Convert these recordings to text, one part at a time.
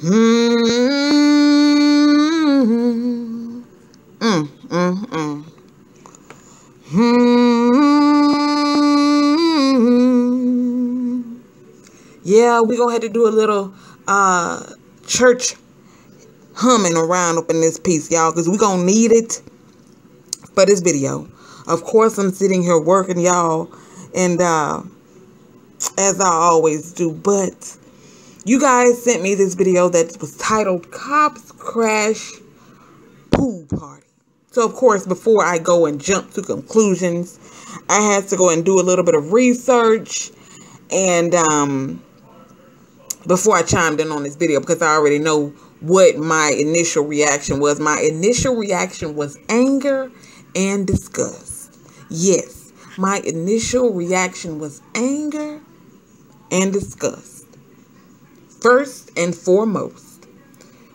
Hmm. Mm, mm, mm. Hmm. Yeah, we gonna have to do a little church humming around up in this piece, y'all, because we gonna need it for this video. Of course, I'm sitting here working, y'all, and as I always do, but you guys sent me this video that was titled Cops Crash Pool Party. So, of course, before I go and jump to conclusions, I had to go and do a little bit of research. And before I chimed in on this video, because I already know what my initial reaction was. My initial reaction was anger and disgust. Yes, my initial reaction was anger and disgust. First and foremost,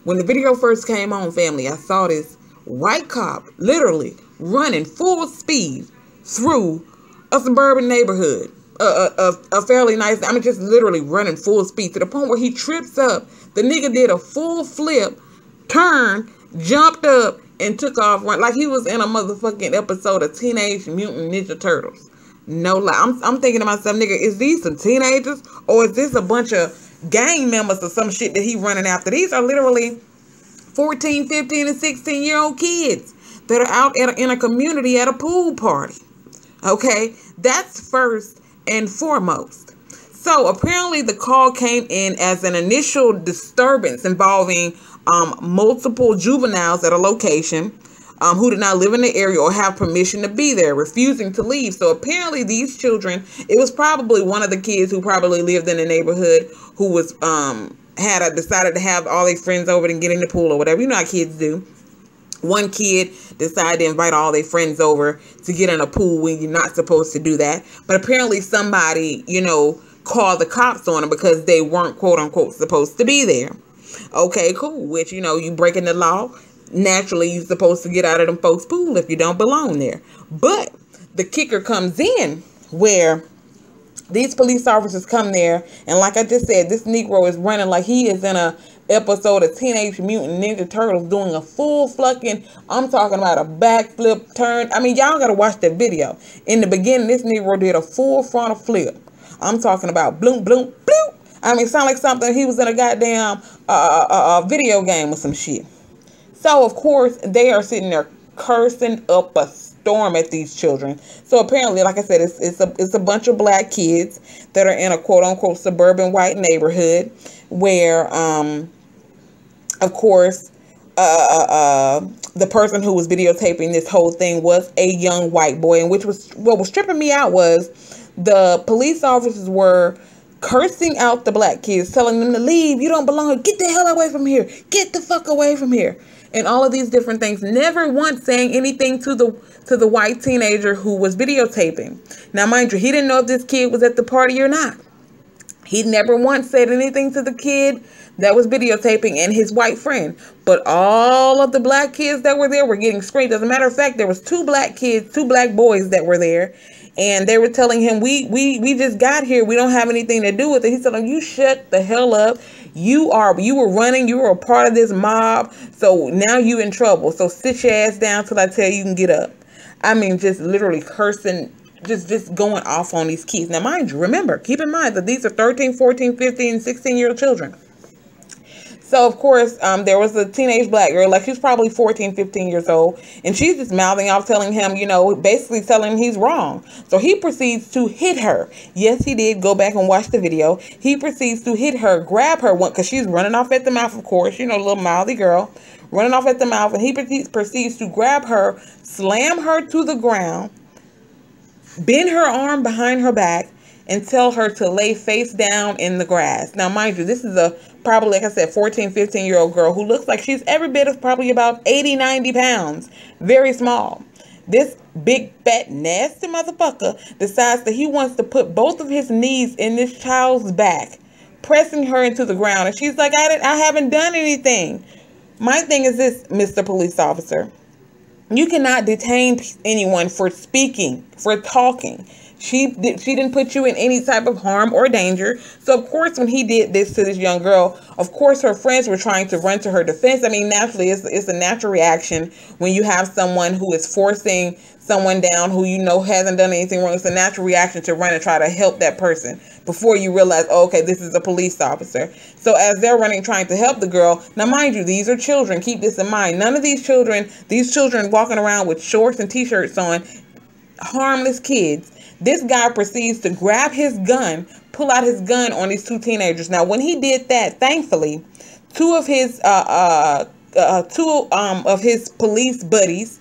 when the video first came on, family, I saw this white cop literally running full speed through a suburban neighborhood. A fairly nice, I mean, just literally running full speed to the point where he trips up. The nigga did a full flip, turned, jumped up, and took off like he was in a motherfucking episode of Teenage Mutant Ninja Turtles. No lie. I'm thinking to myself, nigga, is these some teenagers or is this a bunch of gang members or some shit that he running after? These are literally 14, 15, and 16-year-old kids that are out in a community at a pool party. Okay, that's first and foremost. So apparently the call came in as an initial disturbance involving multiple juveniles at a location who did not live in the area or have permission to be there, refusing to leave. So apparently these children, it was probably one of the kids who probably lived in the neighborhood who was decided to have all their friends over and get in the pool or whatever. You know how kids do. One kid decided to invite all their friends over to get in a pool when you're not supposed to do that. But apparently somebody, called the cops on them because they weren't, quote unquote, supposed to be there. Okay, cool. Which, you breaking the law. Naturally, you're supposed to get out of them folks' pool if you don't belong there. But the kicker comes in where these police officers come there, and like I just said, this Negro is running like he is in a episode of Teenage Mutant Ninja Turtles, doing a full fucking, I'm talking about a backflip turn. I mean, y'all gotta watch that video. In the beginning, this Negro did a full frontal flip. I'm talking about bloom, bloom, bloom. I mean, it sounded like something he was in a goddamn video game or some shit. So, of course, they are sitting there cursing up a storm at these children. So apparently, like I said, it's a bunch of black kids that are in a quote unquote suburban white neighborhood where, of course, the person who was videotaping this whole thing was a young white boy, and which was what was tripping me out was the police officers were cursing out the black kids, telling them to leave. You don't belong here. Get the hell away from here. Get the fuck away from here. And all of these different things. Never once saying anything to the white teenager who was videotaping. Now, mind you, he didn't know if this kid was at the party or not. He never once said anything to the kid that was videotaping and his white friend. But all of the black kids that were there were getting screamed. As a matter of fact, there was two black boys that were there. And they were telling him, we just got here. We don't have anything to do with it. He said, you shut the hell up. You were running. You were a part of this mob. So now you in trouble. So sit your ass down till I tell you can get up. I mean, just literally cursing, just going off on these kids. Now, mind you, remember, keep in mind that these are 13, 14, 15, 16-year-old children. So, of course, there was a teenage black girl, like she's probably 14, 15 years old, and she's just mouthing off, telling him, basically telling him he's wrong. So he proceeds to hit her. Yes, he did. Go back and watch the video. He proceeds to hit her, grab her, because she's running off at the mouth, of course, little mouthy girl, running off at the mouth, and he proceeds to grab her, slam her to the ground, bend her arm behind her back, and tell her to lay face down in the grass. Now, mind you, this is probably, like I said, 14, 15-year-old girl who looks like she's every bit of probably about 80, 90 pounds. Very small. This big, fat, nasty motherfucker decides that he wants to put both of his knees in this child's back, pressing her into the ground. And she's like, I haven't done anything. My thing is this, Mr. Police Officer. You cannot detain anyone for speaking, for talking. She didn't put you in any type of harm or danger. So of course, when he did this to this young girl, of course her friends were trying to run to her defense. I mean, naturally, it's a natural reaction when you have someone who is forcing someone down who you know hasn't done anything wrong. It's a natural reaction to run and try to help that person before you realize, oh, okay, this is a police officer. So as they're running, trying to help the girl, now mind you, these are children. Keep this in mind. None of these children walking around with shorts and t-shirts on, harmless kids. This guy proceeds to grab his gun, pull out his gun on these two teenagers. Now, when he did that, thankfully, two of his police buddies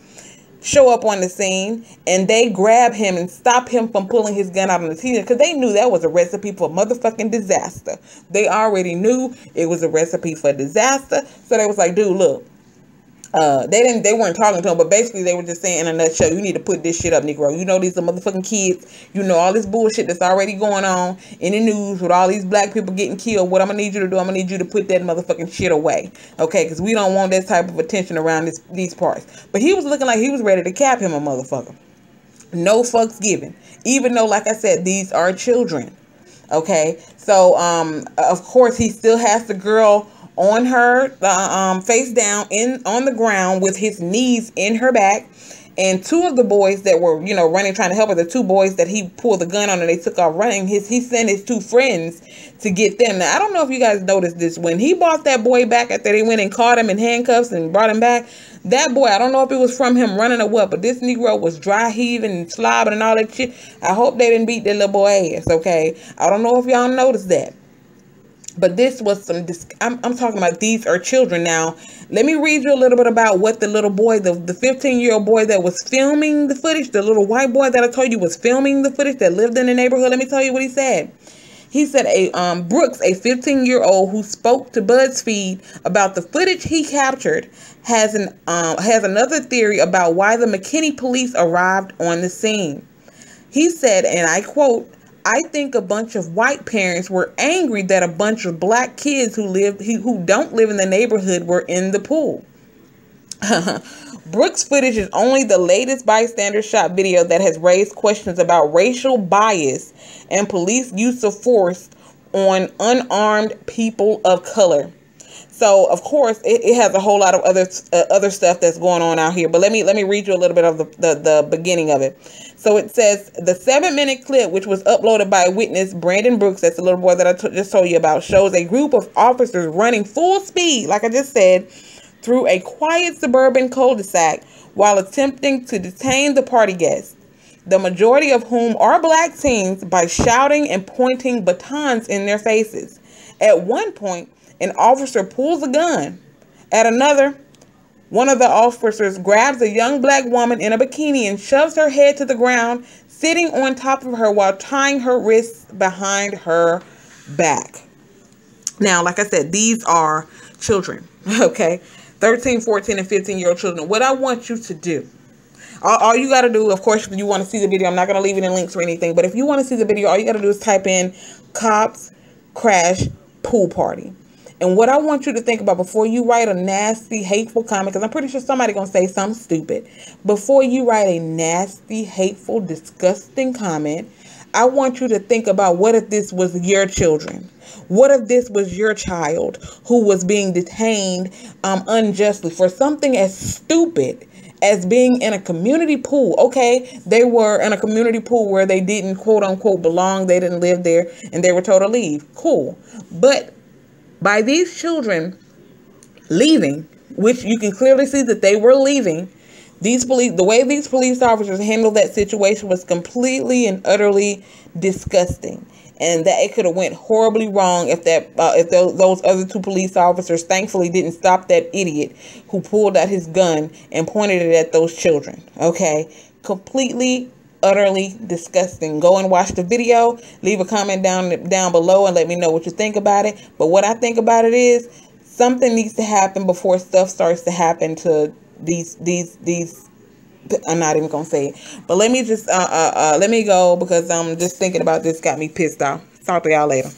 show up on the scene, and they grab him and stop him from pulling his gun out on the teenager, because they knew that was a recipe for motherfucking disaster. They already knew it was a recipe for disaster. So they was like, dude, look. They weren't talking to him, but basically they were just saying in a nutshell, you need to put this shit up, Negro. You know these are motherfucking kids. You know all this bullshit that's already going on in the news with all these black people getting killed. What I'm gonna need you to do, I'm gonna need you to put that motherfucking shit away, okay? Because we don't want that type of attention around these parts. But he was looking like he was ready to cap him a motherfucker. No fucks given. Even though, like I said, these are children, okay? So of course he still has the girl on her face down on the ground with his knees in her back, and two of the boys that were running trying to help her, the two boys that he pulled the gun on and they took off running, he sent his two friends to get them. Now I don't know if you guys noticed this, when he brought that boy back after they went and caught him in handcuffs and brought him back, that boy, I don't know if it was from him running or what, but this Negro was dry heaving and slobbing and all that shit. I hope they didn't beat that little boy ass, okay? I don't know if y'all noticed that. But this was I'm talking about, these are children. Now, let me read you a little bit about what the little boy, the 15-year-old boy that was filming the footage, the little white boy that I told you was filming the footage that lived in the neighborhood. Let me tell you what he said. He said Brooks, a 15-year-old who spoke to BuzzFeed about the footage he captured, has another theory about why the McKinney police arrived on the scene. He said, and I quote, "I think a bunch of white parents were angry that a bunch of black kids who don't live in the neighborhood were in the pool." Brooks' footage is only the latest bystander shot video that has raised questions about racial bias and police use of force on unarmed people of color. So, of course, it has a whole lot of other stuff that's going on out here. But let me read you a little bit of the beginning of it. So it says, the 7-minute clip, which was uploaded by a witness, Brandon Brooks, that's the little boy that I just told you about, shows a group of officers running full speed, like I just said, through a quiet suburban cul-de-sac while attempting to detain the party guests, the majority of whom are black teens, by shouting and pointing batons in their faces. At one point, an officer pulls a gun. At another, one of the officers grabs a young black woman in a bikini and shoves her head to the ground, sitting on top of her while tying her wrists behind her back. Now, like I said, these are children, okay? 13, 14, and 15-year-old children. What I want you to do, all you got to do, of course, if you want to see the video, I'm not going to leave it in links or anything, but if you want to see the video, all you got to do is type in "cops crash pool party." And what I want you to think about before you write a nasty, hateful comment, because I'm pretty sure somebody going to say something stupid. Before you write a nasty, hateful, disgusting comment, I want you to think about, what if this was your children? What if this was your child who was being detained unjustly for something as stupid as being in a community pool? Okay, they were in a community pool where they didn't quote unquote belong. They didn't live there and they were told to leave. Cool. But by these children leaving, which you can clearly see that they were leaving, the way these police officers handled that situation was completely and utterly disgusting. And that it could have went horribly wrong if those other two police officers thankfully didn't stop that idiot who pulled out his gun and pointed it at those children. Okay, completely, utterly disgusting. Go and watch the video. Leave a comment down below and let me know what you think about it. But what I think about it is, something needs to happen before stuff starts to happen to these. I'm not even gonna say it, but let me just let me go, because I'm just thinking about this got me pissed off. Talk to y'all later.